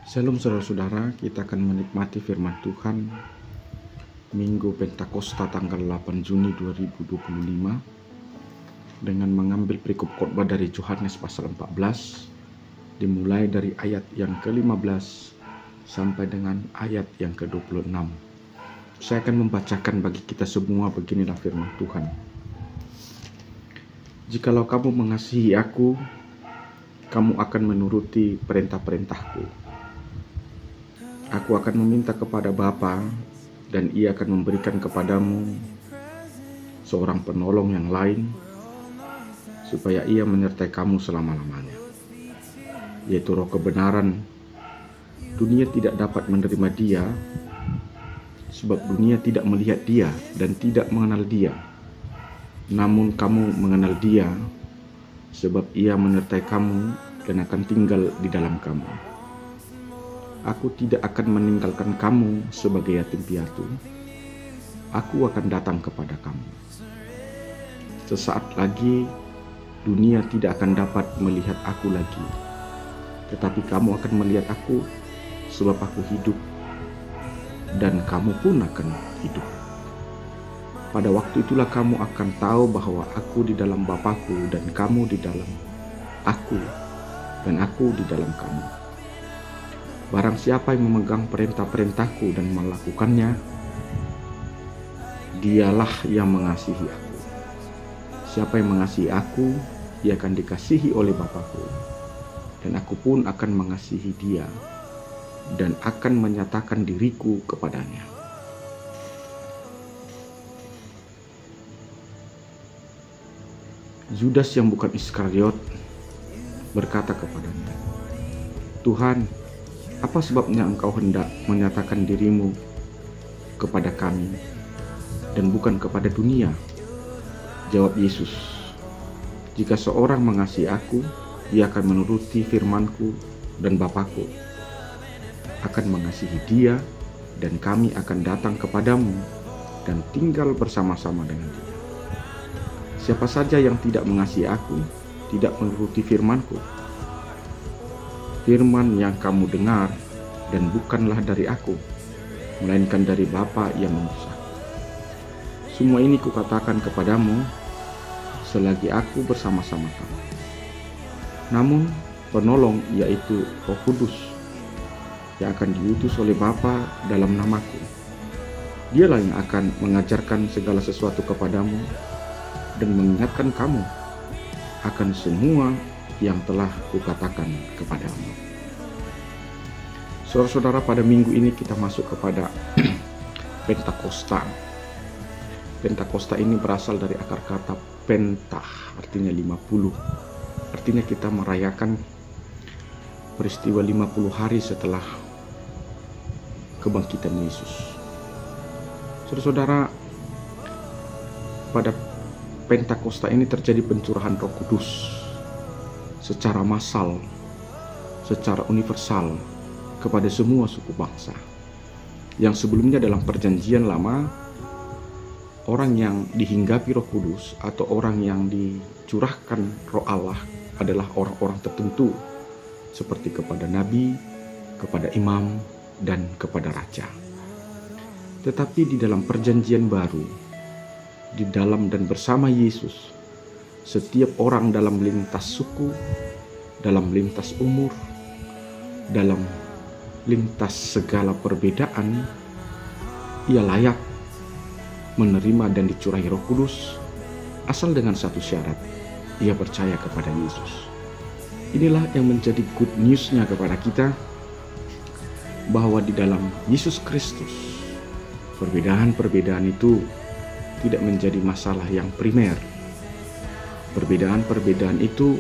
Shalom saudara-saudara, kita akan menikmati firman Tuhan Minggu Pentakosta tanggal 8 Juni 2025 dengan mengambil perikop khotbah dari Yohanes pasal 14 dimulai dari ayat yang ke-15 sampai dengan ayat yang ke-26. Saya akan membacakan bagi kita semua. Beginilah firman Tuhan. Jikalau kamu mengasihi aku, kamu akan menuruti perintah-perintahku. Aku akan meminta kepada Bapa, dan Ia akan memberikan kepadamu seorang penolong yang lain, supaya Ia menyertai kamu selama-lamanya, yaitu Roh kebenaran. Dunia tidak dapat menerima Dia, sebab dunia tidak melihat Dia dan tidak mengenal Dia. Namun kamu mengenal Dia, sebab Ia menyertai kamu dan akan tinggal di dalam kamu. Aku tidak akan meninggalkan kamu sebagai yatim piatu. Aku akan datang kepada kamu. Sesaat lagi dunia tidak akan dapat melihat aku lagi, tetapi kamu akan melihat aku, sebab aku hidup dan kamu pun akan hidup. Pada waktu itulah kamu akan tahu bahwa aku di dalam Bapa-Ku dan kamu di dalam aku dan aku di dalam kamu. Barang siapa yang memegang perintah-perintahku dan melakukannya, dialah yang mengasihi aku. Siapa yang mengasihi aku, ia akan dikasihi oleh Bapa-Ku, dan aku pun akan mengasihi dia dan akan menyatakan diriku kepadanya. Yudas yang bukan Iskariot berkata kepadanya, "Tuhan, apa sebabnya engkau hendak menyatakan dirimu kepada kami dan bukan kepada dunia?" Jawab Yesus, "Jika seorang mengasihi aku, ia akan menuruti firman-Ku, dan Bapa-Ku akan mengasihi dia, dan kami akan datang kepadamu dan tinggal bersama-sama dengan dia. Siapa saja yang tidak mengasihi aku, tidak menuruti firman-Ku. Firman yang kamu dengar dan bukanlah dari aku, melainkan dari Bapa yang mengutus aku. Semua ini kukatakan kepadamu selagi aku bersama-sama kamu. Namun penolong, yaitu Roh Kudus, yang akan diutus oleh Bapa dalam namaku, dialah yang akan mengajarkan segala sesuatu kepadamu dan mengingatkan kamu akan semua yang telah kukatakan kepadamu." Saudara-saudara, pada minggu ini kita masuk kepada Pentakosta. Pentakosta ini berasal dari akar kata pentah, artinya 50. Artinya kita merayakan peristiwa 50 hari setelah kebangkitan Yesus. Saudara-saudara, pada Pentakosta ini terjadi pencurahan Roh Kudus secara massal, secara universal kepada semua suku bangsa. Yang sebelumnya dalam perjanjian lama, orang yang dihinggapi Roh Kudus atau orang yang dicurahkan Roh Allah adalah orang-orang tertentu, seperti kepada nabi, kepada imam, dan kepada raja. Tetapi di dalam perjanjian baru, di dalam dan bersama Yesus, setiap orang dalam lintas suku, dalam lintas umur, dalam lintas segala perbedaan, ia layak menerima dan dicurahi Roh Kudus, asal dengan satu syarat: ia percaya kepada Yesus. Inilah yang menjadi good news-nya kepada kita, bahwa di dalam Yesus Kristus, perbedaan-perbedaan itu tidak menjadi masalah yang primer. Perbedaan-perbedaan itu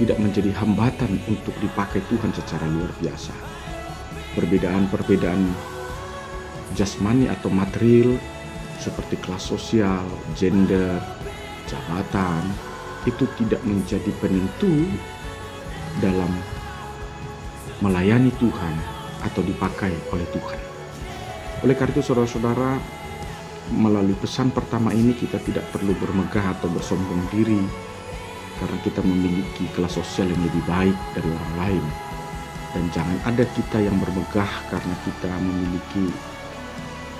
tidak menjadi hambatan untuk dipakai Tuhan secara luar biasa. Perbedaan-perbedaan jasmani atau material seperti kelas sosial, gender, jabatan, itu tidak menjadi penentu dalam melayani Tuhan atau dipakai oleh Tuhan. Oleh karena itu, saudara-saudara, melalui pesan pertama ini kita tidak perlu bermegah atau bersombong diri karena kita memiliki kelas sosial yang lebih baik dari orang lain. Dan jangan ada kita yang bermegah karena kita memiliki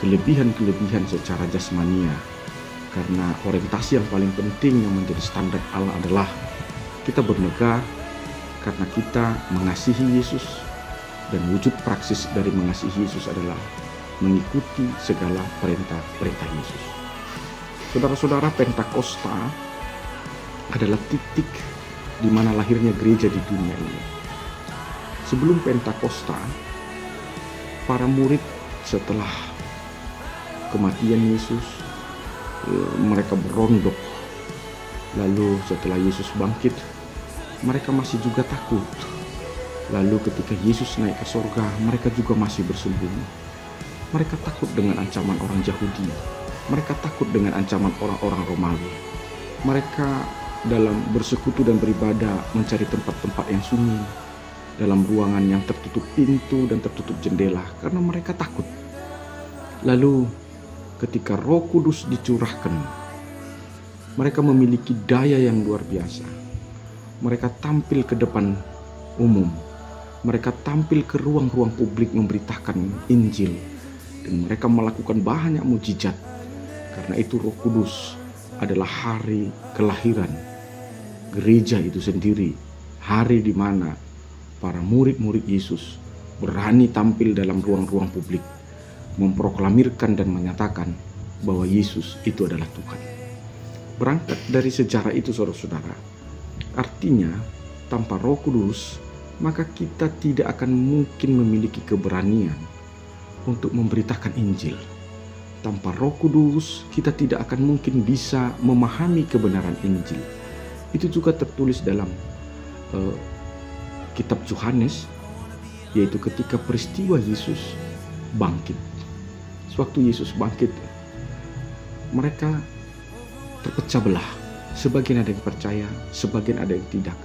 kelebihan-kelebihan secara jasmania. Karena orientasi yang paling penting yang menjadi standar Allah adalah kita bermegah karena kita mengasihi Yesus. Dan wujud praksis dari mengasihi Yesus adalah mengikuti segala perintah-perintah Yesus. Saudara-saudara, Pentakosta adalah titik di mana lahirnya gereja di dunia ini. Sebelum Pentakosta, para murid setelah kematian Yesus, mereka berondok. Lalu setelah Yesus bangkit, mereka masih juga takut. Lalu ketika Yesus naik ke sorga, mereka juga masih bersembunyi. Mereka takut dengan ancaman orang Yahudi. Mereka takut dengan ancaman orang-orang Romawi. Mereka dalam bersekutu dan beribadah mencari tempat-tempat yang sunyi, dalam ruangan yang tertutup pintu dan tertutup jendela, karena mereka takut. Lalu ketika Roh Kudus dicurahkan, mereka memiliki daya yang luar biasa. Mereka tampil ke depan umum. Mereka tampil ke ruang-ruang publik memberitakan Injil. Dan mereka melakukan banyak mujizat. Karena itu Roh Kudus adalah hari kelahiran gereja itu sendiri. Hari di mana para murid-murid Yesus berani tampil dalam ruang-ruang publik, memproklamirkan dan menyatakan bahwa Yesus itu adalah Tuhan. Berangkat dari sejarah itu, saudara-saudara, artinya tanpa Roh Kudus maka kita tidak akan mungkin memiliki keberanian untuk memberitakan Injil. Tanpa Roh Kudus kita tidak akan mungkin bisa memahami kebenaran Injil. Itu juga tertulis dalam kitab Yohanes, yaitu ketika peristiwa Yesus bangkit. Sewaktu Yesus bangkit, mereka terpecah belah. Sebagian ada yang percaya, sebagian ada yang tidak.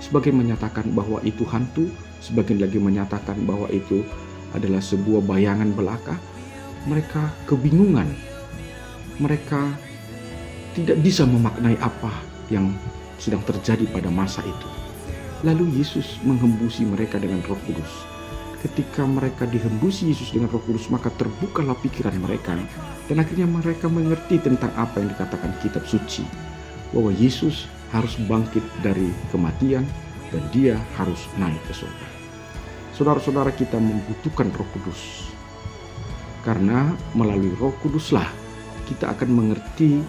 Sebagian menyatakan bahwa itu hantu, sebagian lagi menyatakan bahwa itu adalah sebuah bayangan belaka. Mereka kebingungan. Mereka tidak bisa memaknai apa yang sedang terjadi pada masa itu. Lalu Yesus menghembusi mereka dengan Roh Kudus. Ketika mereka dihembusi Yesus dengan Roh Kudus, maka terbukalah pikiran mereka, dan akhirnya mereka mengerti tentang apa yang dikatakan kitab suci, bahwa Yesus harus bangkit dari kematian dan dia harus naik ke surga. Saudara-saudara, kita membutuhkan Roh Kudus, karena melalui Roh Kuduslah kita akan mengerti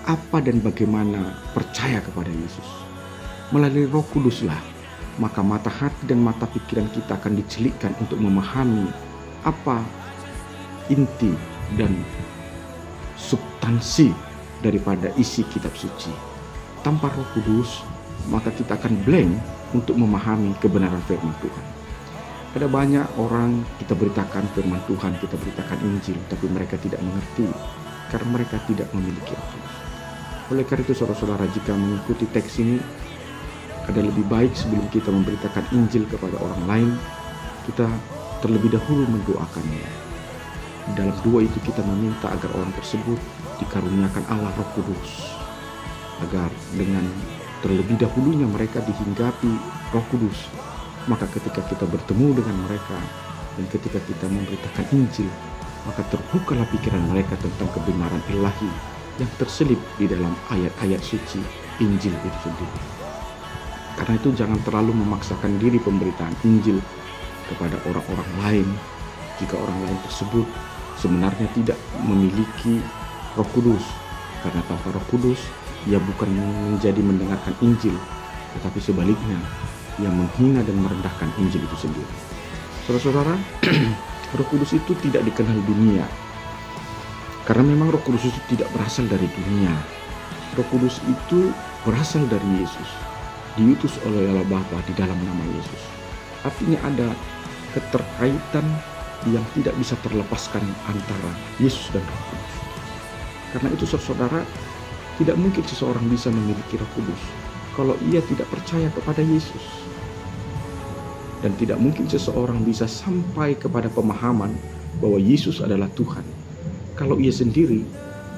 apa dan bagaimana percaya kepada Yesus. Melalui Roh Kuduslah maka mata hati dan mata pikiran kita akan dicelikkan untuk memahami apa inti dan substansi daripada isi kitab suci. Tanpa Roh Kudus maka kita akan blank untuk memahami kebenaran firman Tuhan. Ada banyak orang kita beritakan firman Tuhan, kita beritakan Injil, tapi mereka tidak mengerti karena mereka tidak memiliki Roh Kudus. Oleh karena itu, saudara-saudara, jika mengikuti teks ini, ada lebih baik sebelum kita memberitakan Injil kepada orang lain, kita terlebih dahulu mendoakannya. Dalam doa itu kita meminta agar orang tersebut dikaruniakan Allah Roh Kudus, agar dengan terlebih dahulunya mereka dihinggapi Roh Kudus. Maka ketika kita bertemu dengan mereka dan ketika kita memberitakan Injil, maka terbukalah pikiran mereka tentang kebenaran ilahi yang terselip di dalam ayat-ayat suci Injil itu sendiri. Karena itu jangan terlalu memaksakan diri pemberitaan Injil kepada orang-orang lain jika orang lain tersebut sebenarnya tidak memiliki Roh Kudus. Karena tanpa Roh Kudus ia bukan menjadi mendengarkan Injil, tetapi sebaliknya ia menghina dan merendahkan Injil itu sendiri. Saudara-saudara, Roh Kudus itu tidak dikenal dunia, karena memang Roh Kudus itu tidak berasal dari dunia. Roh Kudus itu berasal dari Yesus, diutus oleh Allah Bapa di dalam nama Yesus. Artinya ada keterkaitan yang tidak bisa terlepaskan antara Yesus dan Roh Kudus. Karena itu, saudara, tidak mungkin seseorang bisa memiliki Roh Kudus kalau ia tidak percaya kepada Yesus. Dan tidak mungkin seseorang bisa sampai kepada pemahaman bahwa Yesus adalah Tuhan kalau ia sendiri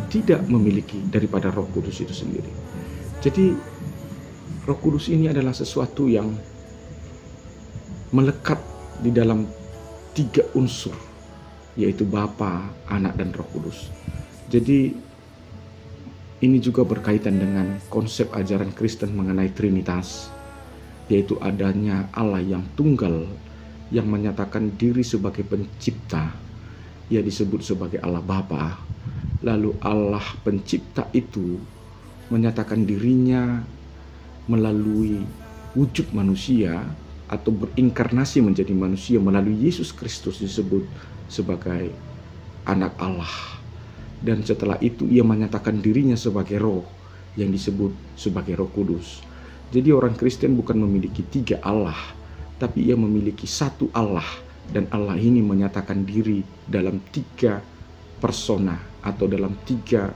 tidak memiliki daripada Roh Kudus itu sendiri. Jadi Roh Kudus ini adalah sesuatu yang melekat di dalam 3 unsur, yaitu Bapa, Anak, dan Roh Kudus. Jadi ini juga berkaitan dengan konsep ajaran Kristen mengenai Trinitas, yaitu adanya Allah yang tunggal yang menyatakan diri sebagai pencipta. Ia disebut sebagai Allah Bapa. Lalu Allah pencipta itu menyatakan dirinya melalui wujud manusia atau berinkarnasi menjadi manusia melalui Yesus Kristus, disebut sebagai anak Allah. Dan setelah itu ia menyatakan dirinya sebagai roh yang disebut sebagai Roh Kudus. Jadi orang Kristen bukan memiliki 3 Allah, tapi ia memiliki 1 Allah. Dan Allah ini menyatakan diri dalam 3 persona atau dalam 3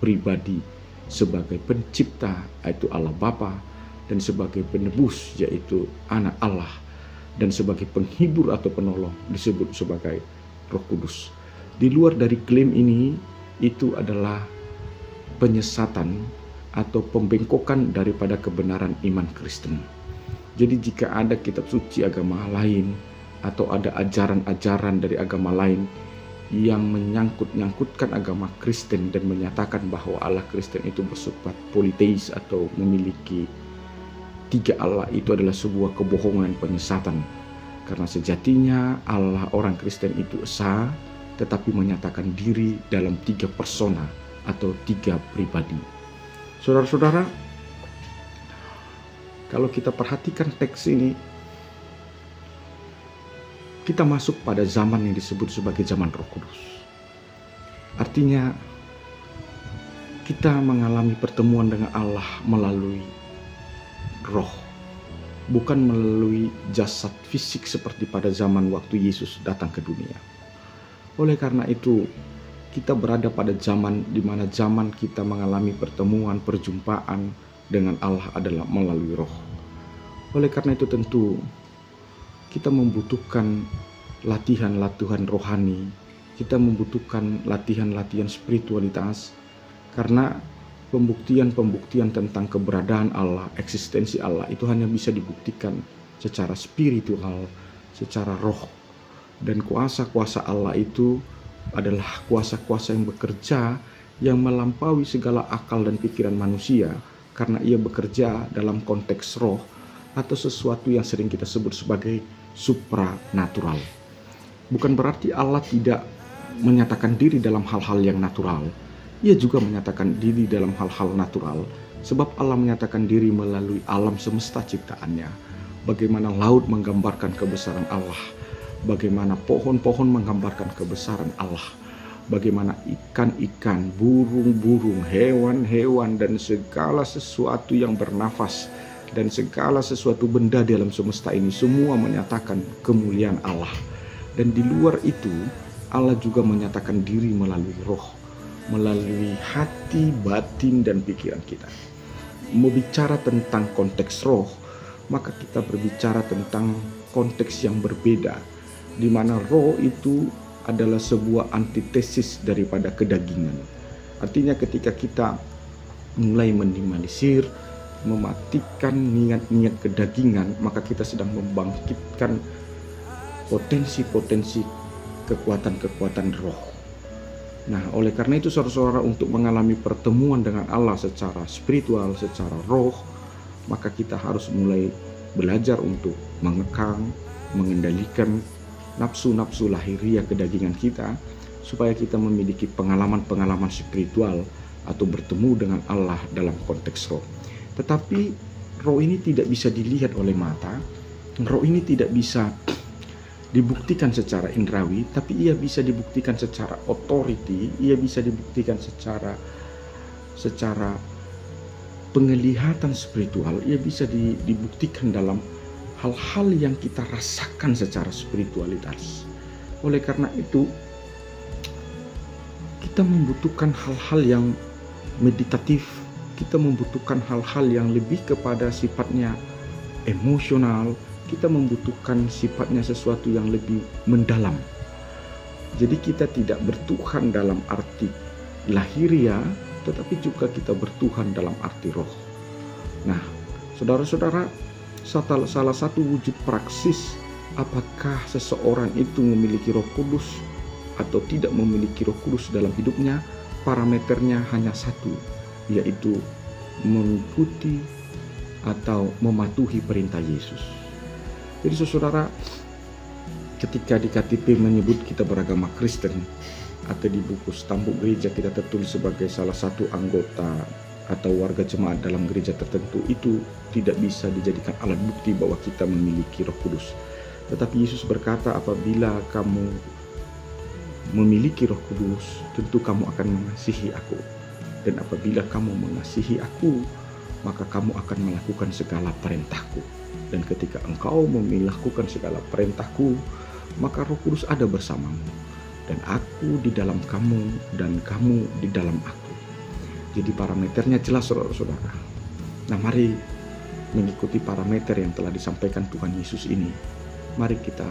pribadi, sebagai pencipta yaitu Allah Bapa, dan sebagai penebus yaitu Anak Allah, dan sebagai penghibur atau penolong disebut sebagai Roh Kudus. Di luar dari klaim ini, itu adalah penyesatan atau pembengkokan daripada kebenaran iman Kristen. Jadi jika ada kitab suci agama lain atau ada ajaran-ajaran dari agama lain yang menyangkut-nyangkutkan agama Kristen dan menyatakan bahwa Allah Kristen itu bersifat politeis atau memiliki 3 Allah, itu adalah sebuah kebohongan, penyesatan. Karena sejatinya Allah orang Kristen itu esa, tetapi menyatakan diri dalam 3 persona atau 3 pribadi. Saudara-saudara, kalau kita perhatikan teks ini, kita masuk pada zaman yang disebut sebagai zaman Roh Kudus. Artinya kita mengalami pertemuan dengan Allah melalui roh, bukan melalui jasad fisik seperti pada zaman waktu Yesus datang ke dunia. Oleh karena itu, kita berada pada zaman di mana zaman kita mengalami pertemuan, perjumpaan dengan Allah adalah melalui roh. Oleh karena itu tentu kita membutuhkan latihan-latihan rohani, kita membutuhkan latihan-latihan spiritualitas, karena pembuktian-pembuktian tentang keberadaan Allah, eksistensi Allah itu hanya bisa dibuktikan secara spiritual, secara roh. Dan kuasa-kuasa Allah itu adalah kuasa-kuasa yang bekerja, yang melampaui segala akal dan pikiran manusia, karena ia bekerja dalam konteks roh atau sesuatu yang sering kita sebut sebagai supranatural. Bukan berarti Allah tidak menyatakan diri dalam hal-hal yang natural. Ia juga menyatakan diri dalam hal-hal natural, sebab Allah menyatakan diri melalui alam semesta ciptaannya. Bagaimana laut menggambarkan kebesaran Allah, bagaimana pohon-pohon menggambarkan kebesaran Allah, bagaimana ikan-ikan, burung-burung, hewan-hewan, dan segala sesuatu yang bernafas, dan segala sesuatu benda di alam semesta ini semua menyatakan kemuliaan Allah. Dan di luar itu, Allah juga menyatakan diri melalui roh, melalui hati, batin, dan pikiran kita. Mau bicara tentang konteks roh, maka kita berbicara tentang konteks yang berbeda, di mana roh itu adalah sebuah antitesis daripada kedagingan. Artinya ketika kita mulai minimalisir, mematikan niat-niat kedagingan, maka kita sedang membangkitkan potensi-potensi kekuatan-kekuatan roh. Nah, oleh karena itu saudara-saudara, untuk mengalami pertemuan dengan Allah secara spiritual, secara roh, maka kita harus mulai belajar untuk mengekang, mengendalikan nafsu-nafsu lahiriah kedagingan kita, supaya kita memiliki pengalaman-pengalaman spiritual atau bertemu dengan Allah dalam konteks roh. Tetapi roh ini tidak bisa dilihat oleh mata, roh ini tidak bisa dibuktikan secara indrawi, tapi ia bisa dibuktikan secara authority, ia bisa dibuktikan secara penglihatan spiritual, ia bisa dibuktikan dalam hal-hal yang kita rasakan secara spiritualitas. Oleh karena itu, kita membutuhkan hal-hal yang meditatif, kita membutuhkan hal-hal yang lebih kepada sifatnya emosional, kita membutuhkan sifatnya sesuatu yang lebih mendalam. Jadi kita tidak bertuhan dalam arti lahiriah, tetapi juga kita bertuhan dalam arti roh. Nah, saudara-saudara, salah satu wujud praksis apakah seseorang itu memiliki Roh Kudus atau tidak memiliki Roh Kudus dalam hidupnya, parameternya hanya satu, yaitu mengikuti atau mematuhi perintah Yesus. Jadi saudara, ketika di KTP menyebut kita beragama Kristen, atau di buku stambuk gereja kita tertulis sebagai salah satu anggota atau warga jemaat dalam gereja tertentu, itu tidak bisa dijadikan alat bukti bahwa kita memiliki Roh Kudus. Tetapi Yesus berkata, apabila kamu memiliki Roh Kudus, tentu kamu akan mengasihi aku. Dan apabila kamu mengasihi aku, maka kamu akan melakukan segala perintahku. Dan ketika engkau melakukan segala perintahku, maka Roh Kudus ada bersamamu. Dan aku di dalam kamu, dan kamu di dalam aku. Jadi parameternya jelas, saudara-saudara. Nah, mari mengikuti parameter yang telah disampaikan Tuhan Yesus ini. Mari kita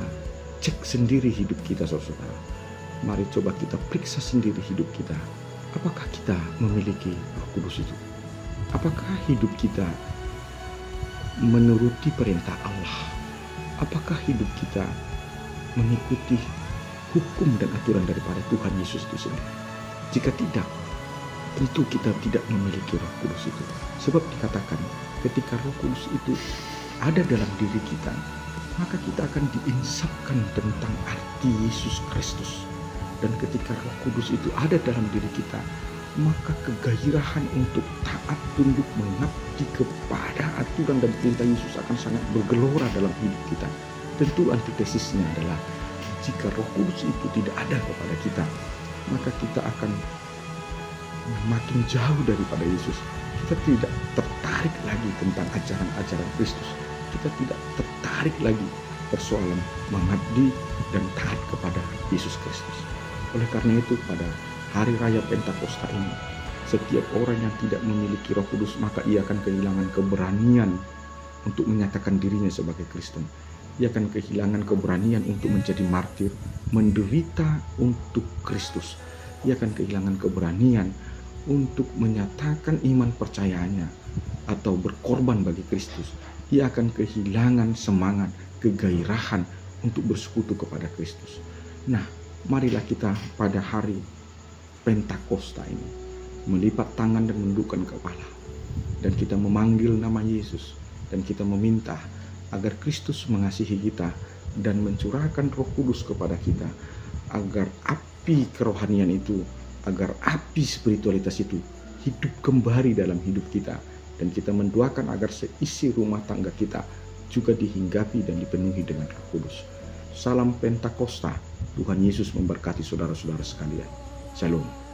cek sendiri hidup kita, saudara. Mari coba kita periksa sendiri hidup kita. Apakah kita memiliki Roh Kudus itu? Apakah hidup kita menuruti perintah Allah? Apakah hidup kita mengikuti hukum dan aturan daripada Tuhan Yesus itu sendiri? Jika tidak, tentu kita tidak memiliki Roh Kudus itu. Sebab dikatakan ketika Roh Kudus itu ada dalam diri kita, maka kita akan diinsapkan tentang arti Yesus Kristus. Dan ketika Roh Kudus itu ada dalam diri kita, maka kegairahan untuk taat, tunduk, mengabdi kepada aturan dan perintah Yesus akan sangat bergelora dalam hidup kita. Tentu antitesisnya adalah jika Roh Kudus itu tidak ada kepada kita, maka kita akan makin jauh daripada Yesus. Kita tidak tertarik lagi tentang ajaran-ajaran Kristus. Kita tidak tertarik lagi persoalan mengabdi dan taat kepada Yesus Kristus. Oleh karena itu, pada hari raya Pentakosta ini, setiap orang yang tidak memiliki Roh Kudus, maka ia akan kehilangan keberanian untuk menyatakan dirinya sebagai Kristen. Ia akan kehilangan keberanian untuk menjadi martir, menderita untuk Kristus. Ia akan kehilangan keberanian untuk menyatakan iman percayanya atau berkorban bagi Kristus. Ia akan kehilangan semangat, kegairahan untuk bersekutu kepada Kristus. Nah, marilah kita pada hari Pentakosta ini melipat tangan dan menundukkan kepala, dan kita memanggil nama Yesus, dan kita meminta agar Kristus mengasihi kita dan mencurahkan Roh Kudus kepada kita, agar api kerohanian itu, agar api spiritualitas itu hidup kembali dalam hidup kita, dan kita mendoakan agar seisi rumah tangga kita juga dihinggapi dan dipenuhi dengan Roh Kudus. Salam Pentakosta. Tuhan Yesus memberkati saudara-saudara sekalian. Shalom.